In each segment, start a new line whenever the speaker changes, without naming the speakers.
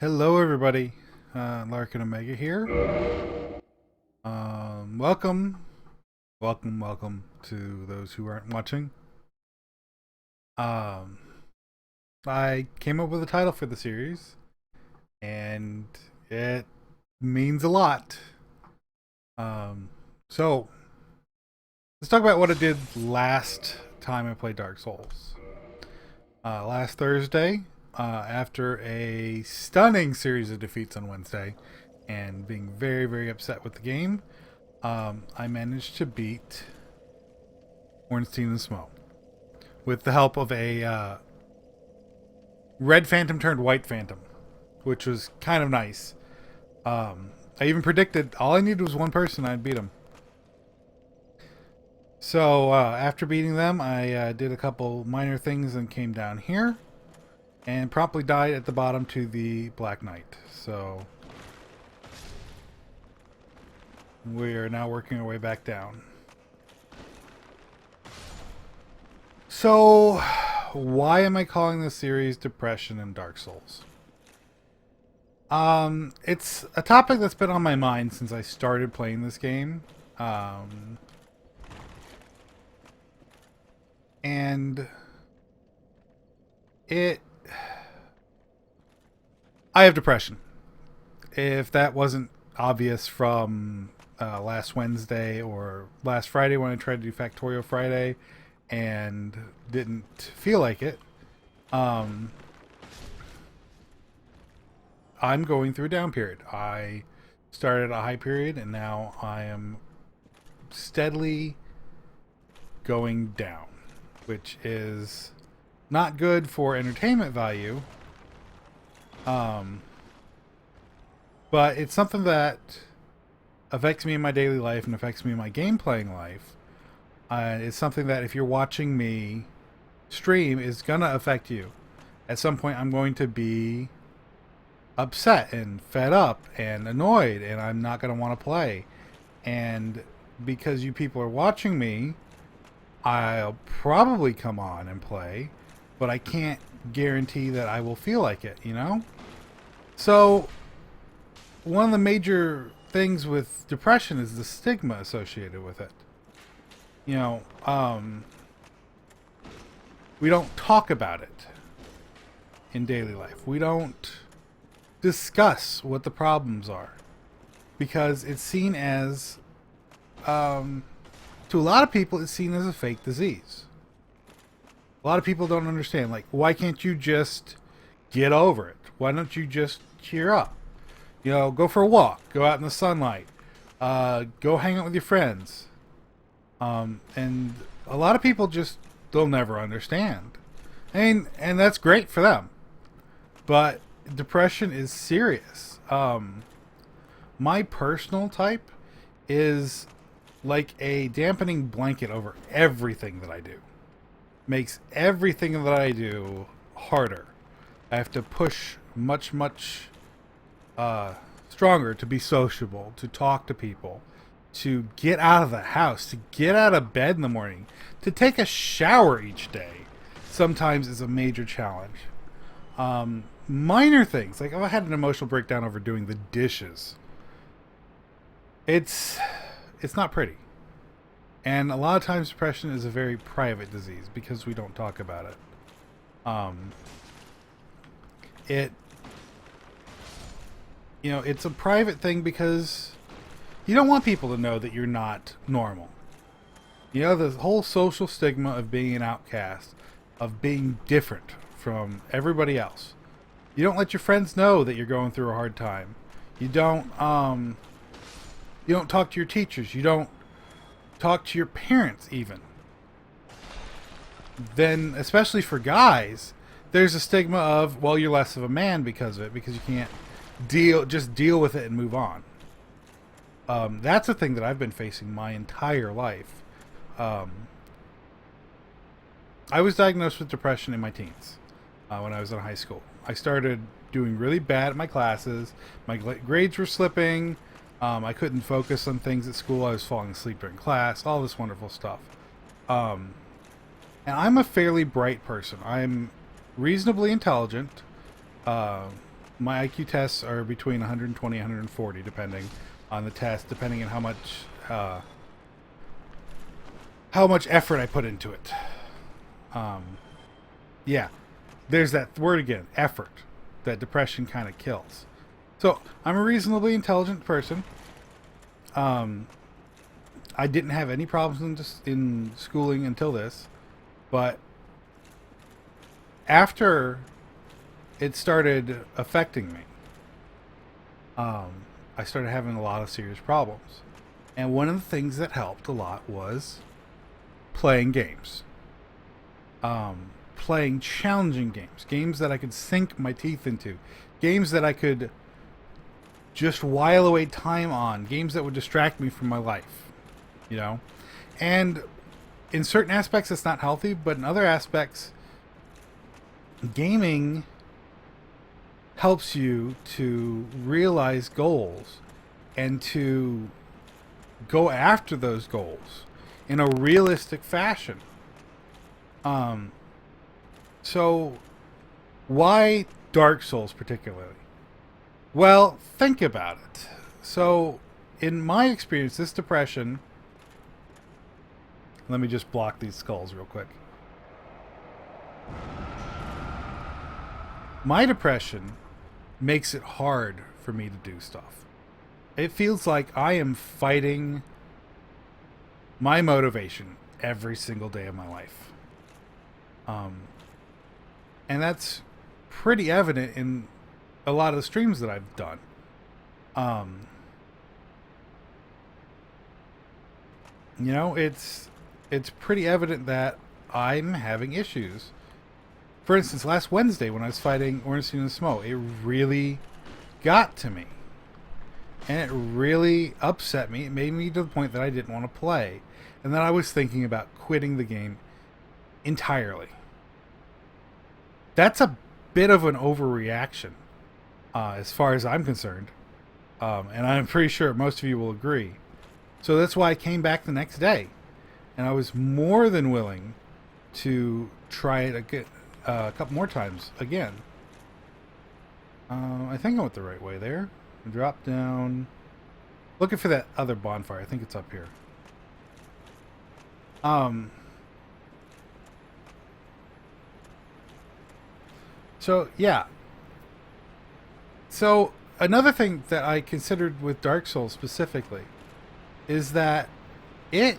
Hello, everybody. Lark and Omega here. Welcome to those who aren't watching. Um, I came up with a title for the series, and it means a lot. So let's talk about what I did last time I played Dark Souls. Last Thursday, after a stunning series of defeats on Wednesday, and being very, very upset with the game, I managed to beat Ornstein and Smough with the help of a red phantom turned white phantom, which was kind of nice. I even predicted all I needed was one person, I'd beat him. So after beating them, I did a couple minor things and came down here and promptly died at the bottom to the Black Knight. So we are now working our way back down. So, why am I calling this series Depression and Dark Souls? It's a topic that's been on my mind since I started playing this game. And it... I have depression. If that wasn't obvious from last Wednesday or last Friday when I tried to do Factorio Friday and didn't feel like it, I'm going through a down period. I started a high period and now I am steadily going down, which is not good for entertainment value. But it's something that affects me in my daily life and affects me in my game playing life. It's something that if you're watching me stream is gonna affect you. At some point, I'm going to be upset and fed up and annoyed, and I'm not gonna want to play. And because you people are watching me, I'll probably come on and play, but I can't guarantee that I will feel like it, you know? So, one of the major things with depression is the stigma associated with it. You know, we don't talk about it in daily life. We don't discuss what the problems are because it's seen as, to a lot of people, it's seen as a fake disease. A lot of people don't understand. Like, why can't you just get over it? Why don't you just cheer up? You know, go for a walk, go out in the sunlight, go hang out with your friends. And a lot of people just, they'll never understand. And that's great for them. But depression is serious. My personal type is like a dampening blanket over everything that I do. Makes everything that I do harder. I have to push much stronger to be sociable, to talk to people, to get out of the house, to get out of bed in the morning, to take a shower each day. Sometimes is a major challenge. Minor things, like if I had an emotional breakdown over doing the dishes, it's not pretty. And a lot of times depression is a very private disease because we don't talk about it. It you know, it's a private thing because you don't want people to know that you're not normal. You know, the whole social stigma of being an outcast, of being different from everybody else. You don't let your friends know that you're going through a hard time. You don't talk to your teachers. You don't talk to your parents even. Then, especially for guys, there's a stigma of, well, you're less of a man because of it, because you can't deal with it and move on. That's a thing that I've been facing my entire life. I was diagnosed with depression in my teens when I was in high school. I started doing really bad at my classes. My grades were slipping. I couldn't focus on things at school. I was falling asleep during class. All this wonderful stuff. And I'm a fairly bright person. I'm reasonably intelligent. my IQ tests are between 120 and 140, depending on the test, depending on how much effort I put into it. Yeah, there's that word again, effort, that depression kind of kills. So I'm a reasonably intelligent person. I didn't have any problems in schooling until this, but after it started affecting me, I started having a lot of serious problems. And one of the things that helped a lot was playing games. Playing challenging games. Games that I could sink my teeth into. Games that I could just while away time on. Games that would distract me from my life. You know? And in certain aspects it's not healthy, but in other aspects, gaming helps you to realize goals and to go after those goals in a realistic fashion. So why Dark Souls particularly? Well, think about it. So in my experience, this depression, let me just block these skulls real quick. My depression makes it hard for me to do stuff. It feels like I am fighting my motivation every single day of my life. And that's pretty evident in a lot of the streams that I've done. You know, it's pretty evident that I'm having issues. For instance, last Wednesday when I was fighting Ornstein and Smo, it really got to me. And it really upset me. It made me to the point that I didn't want to play. And then I was thinking about quitting the game entirely. That's a bit of an overreaction, as far as I'm concerned. And I'm pretty sure most of you will agree. So that's why I came back the next day. And I was more than willing to try it a couple more times again. I think I went the right way there. Drop down. Looking for that other bonfire. I think it's up here. So, yeah. So, another thing that I considered with Dark Souls specifically is that there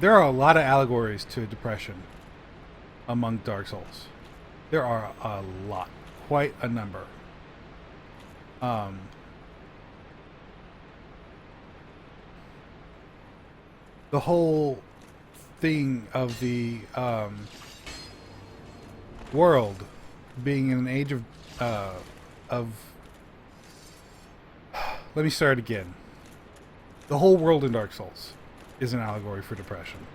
are a lot of allegories to depression among Dark Souls. There are a lot. Quite a number. The whole thing of the world being in an age of let me start again. The whole world in Dark Souls is an allegory for depression.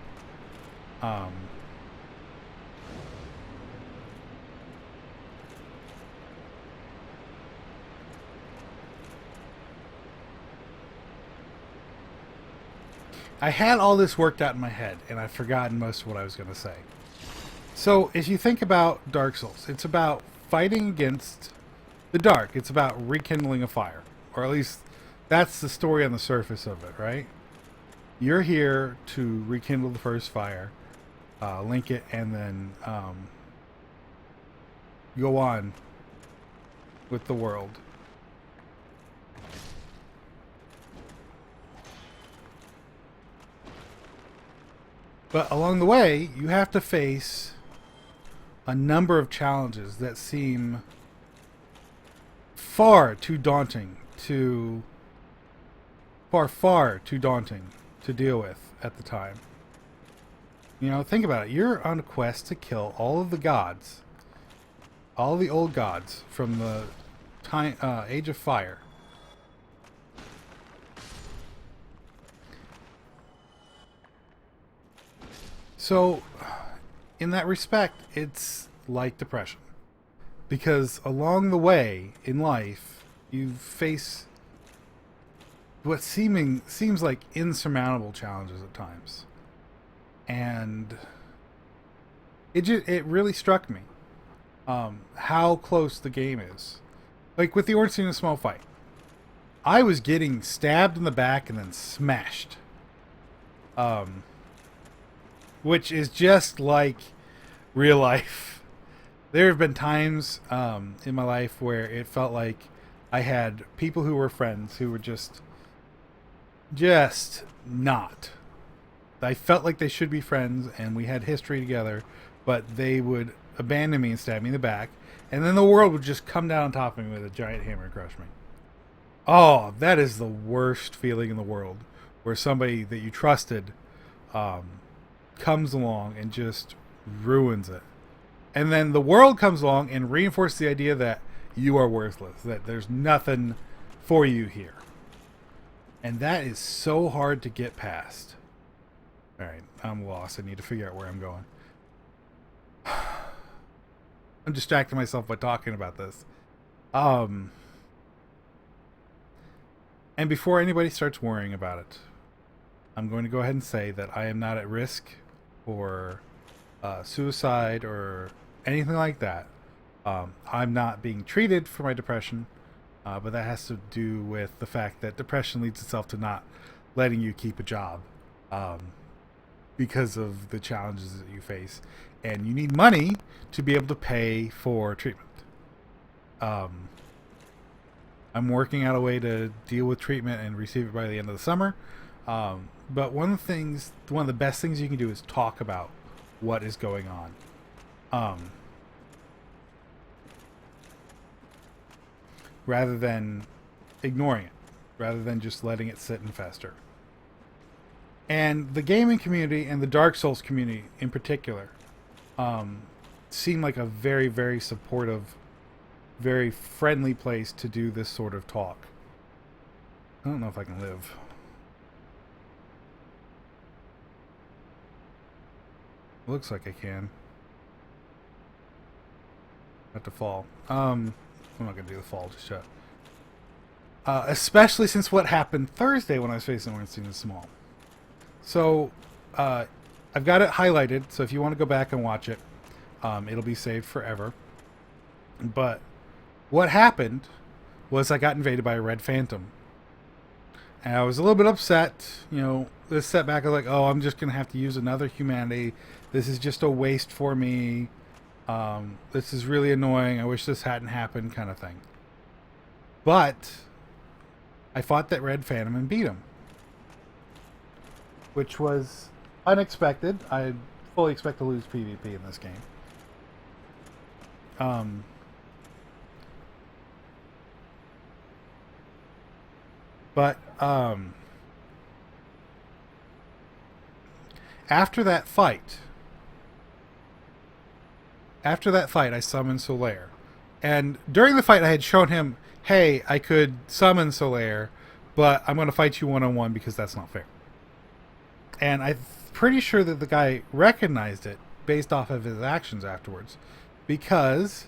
I had all this worked out in my head, and I've forgotten most of what I was going to say. So, if you think about Dark Souls, it's about fighting against the dark. It's about rekindling a fire. Or at least, that's the story on the surface of it, right? You're here to rekindle the first fire, link it, and then go on with the world. But along the way, you have to face a number of challenges that seem far too daunting to deal with at the time. You know, think about it. You're on a quest to kill all of the gods, all of the old gods from the Age of Fire. So, in that respect, it's like depression. Because along the way in life, you face what seems like insurmountable challenges at times. And it really struck me. how close the game is. Like with the Ornstein and Small fight, I was getting stabbed in the back and then smashed. Which is just like real life. There have been times in my life where it felt like I had people who were friends who were just not. I felt like they should be friends and we had history together, but they would abandon me and stab me in the back, and then the world would just come down on top of me with a giant hammer and crush me. Oh, that is the worst feeling in the world, where somebody that you trusted comes along and just ruins it. And then the world comes along and reinforces the idea that you are worthless, that there's nothing for you here. And that is so hard to get past. Alright, I'm lost. I need to figure out where I'm going. I'm distracting myself by talking about this. And before anybody starts worrying about it, I'm going to go ahead and say that I am not at risk for suicide or anything like that. I'm not being treated for my depression, but that has to do with the fact that depression leads itself to not letting you keep a job because of the challenges that you face. And you need money to be able to pay for treatment. I'm working out a way to deal with treatment and receive it by the end of the summer. But one of the best things you can do is talk about what is going on. Rather than ignoring it. Rather than just letting it sit and fester. And the gaming community and the Dark Souls community in particular seem like a very, very supportive, very friendly place to do this sort of talk. I don't know if I can live. Looks like I can. Have to fall. I'm not gonna do the fall just yet. Especially since what happened Thursday when I was facing Ornstein and Small. So, I've got it highlighted, so if you want to go back and watch it, it'll be saved forever. But what happened was I got invaded by a red phantom. And I was a little bit upset, this setback. I was like, oh, I'm just going to have to use another humanity. This is just a waste for me. This is really annoying. I wish this hadn't happened, kind of thing. But I fought that red phantom and beat him, which was unexpected. I fully expect to lose PvP in this game. But after that fight, I summoned Solaire. And during the fight, I had shown him, hey, I could summon Solaire, but I'm going to fight you one-on-one because that's not fair. And I'm pretty sure that the guy recognized it based off of his actions afterwards, because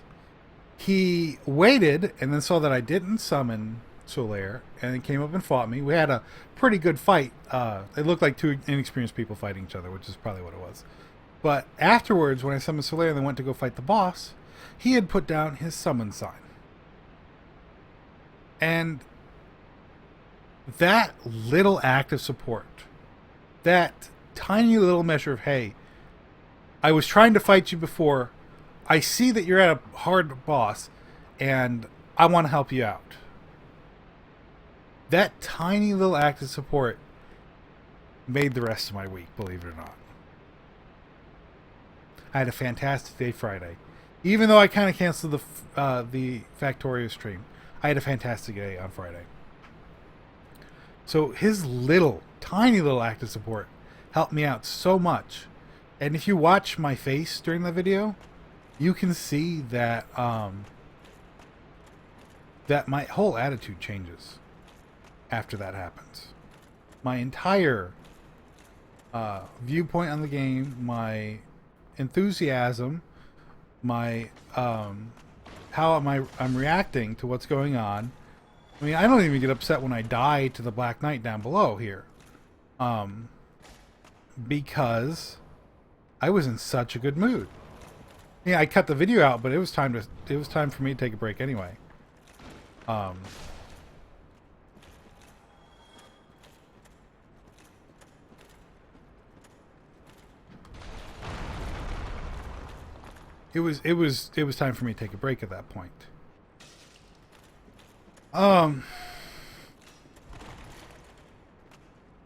he waited and then saw that I didn't summon Solaire and then came up and fought me. We had a pretty good fight. It looked like two inexperienced people fighting each other, which is probably what it was. But afterwards, when I summoned Solaire and then went to go fight the boss, he had put down his summon sign. And that little act of support, that tiny little measure of, hey, I was trying to fight you before, I see that you're at a hard boss, and I want to help you out. That tiny little act of support made the rest of my week, believe it or not. I had a fantastic day Friday. Even though I kind of canceled the Factorio stream, I had a fantastic day on Friday. So his tiny little act of support helped me out so much. And if you watch my face during the video, you can see that that my whole attitude changes after that happens. My entire viewpoint on the game, my enthusiasm, my how I'm reacting to what's going on. I mean, I don't even get upset when I die to the Black Knight down below here, because I was in such a good mood. Yeah, I cut the video out, but it was time for me to take a break anyway. It was time for me to take a break at that point.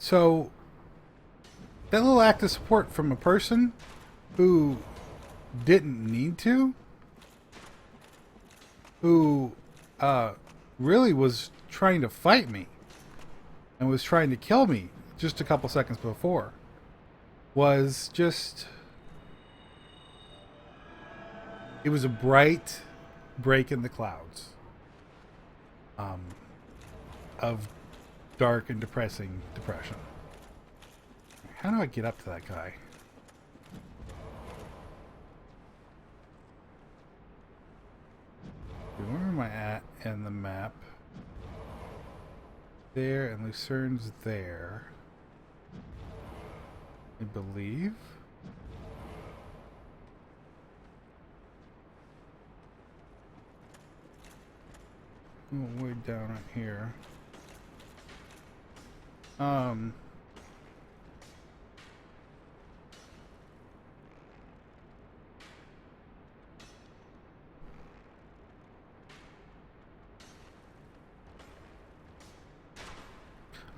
So that little act of support from a person who didn't need to, who really was trying to fight me and was trying to kill me just a couple seconds before, was just... It was a bright break in the clouds of dark and depressing depression. How do I get up to that guy? Where am I at in the map? There, and Lucerne's there, I believe. Oh, way down right here.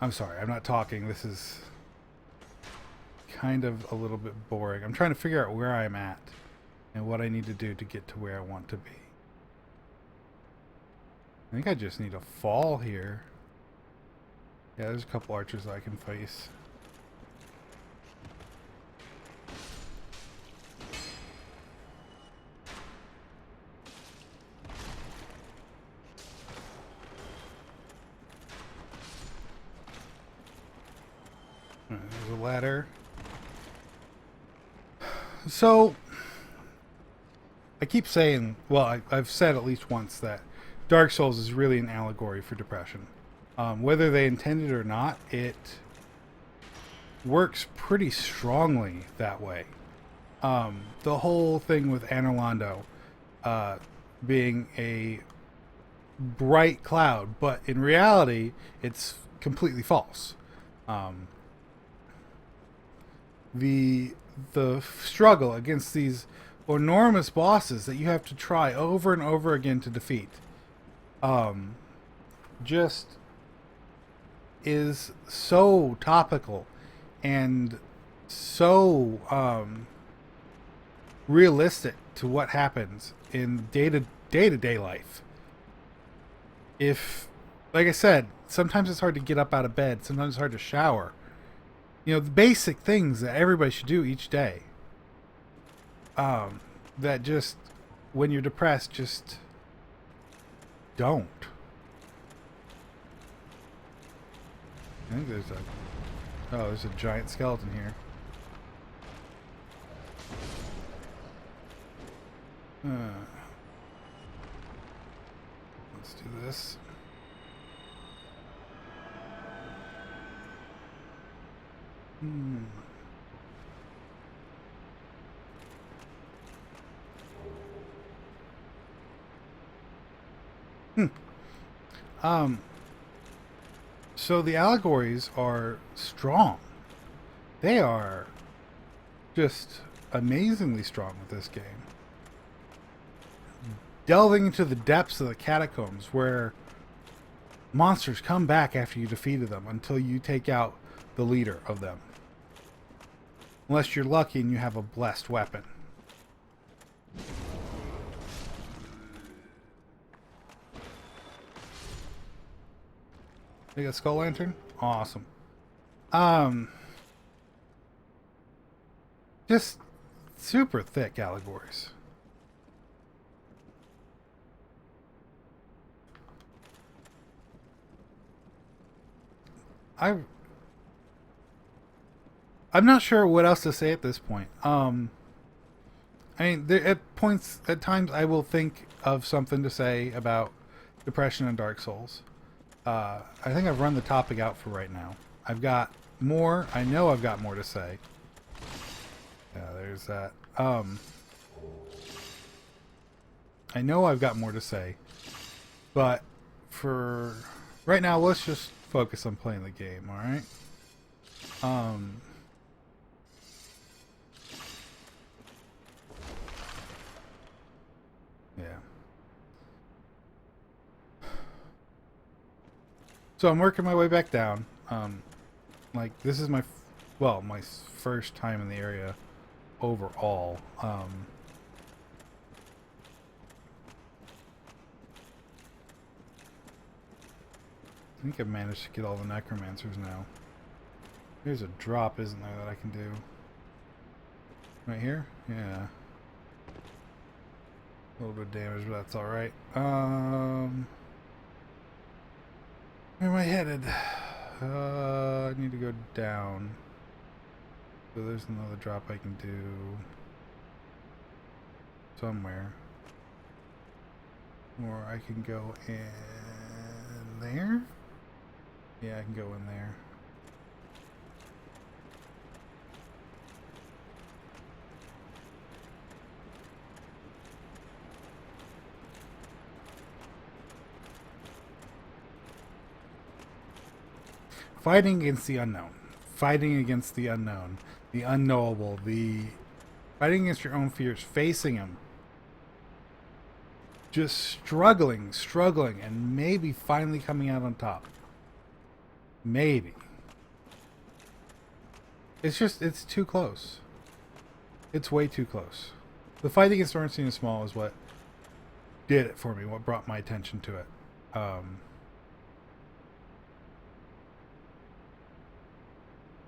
I'm sorry, I'm not talking. This is kind of a little bit boring. I'm trying to figure out where I'm at and what I need to do to get to where I want to be. I think I just need a fall here. Yeah, there's a couple archers I can face. There's a ladder. So, I keep saying, well, I've said at least once that Dark Souls is really an allegory for depression. Whether they intended it or not, it works pretty strongly that way. The whole thing with Anor Londo being a bright cloud, but in reality, it's completely false. The struggle against these enormous bosses that you have to try over and over again to defeat just is so topical and so realistic to what happens in day-to-day life. If, like I said, sometimes it's hard to get up out of bed, sometimes it's hard to shower. You know, the basic things that everybody should do each day. That just, when you're depressed, just don't. I think there's a giant skeleton here. Let's do this. So the allegories are strong. They are just amazingly strong with this game. Delving into the depths of the catacombs where monsters come back after you defeated them until you take out the leader of them. Unless you're lucky and you have a blessed weapon. You got a skull lantern? Awesome. Just super thick allegories. I'm not sure what else to say at this point. I mean, at times, I will think of something to say about depression and Dark Souls. I think I've run the topic out for right now. I've got more. I know I've got more to say. Yeah, there's that. I know I've got more to say, but for right now, let's just focus on playing the game, alright? Um, yeah. So I'm working my way back down. Like, this is my, well, my first time in the area overall. I think I've managed to get all the necromancers now. There's a drop, isn't there, that I can do? Right here? Yeah. A little bit of damage, but that's alright. Where am I headed? I need to go down. So there's another drop I can do somewhere. Or I can go in there? Yeah, I can go in there. Fighting against the unknown. Fighting against the unknown. The unknowable. The fighting against your own fears. Facing them. Just struggling, and maybe finally coming out on top. Maybe. It's too close. It's way too close. The fight against Ornstein and Small is what did it for me, what brought my attention to it.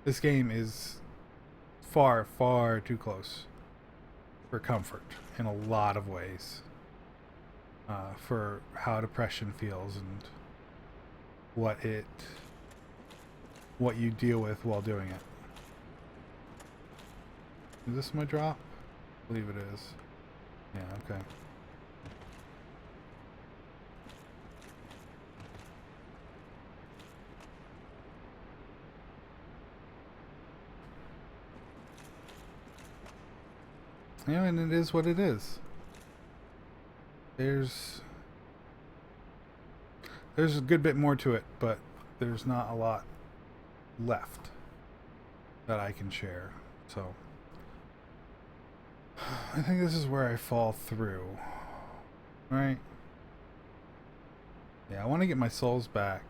This game is far, far too close for comfort in a lot of ways. For how depression feels and what you deal with while doing it. Is this my drop? I believe it is. Yeah, okay. Yeah, and it is what it is. There's a good bit more to it, but there's not a lot left that I can share. So I think this is where I fall through. Right? Yeah, I want to get my souls back.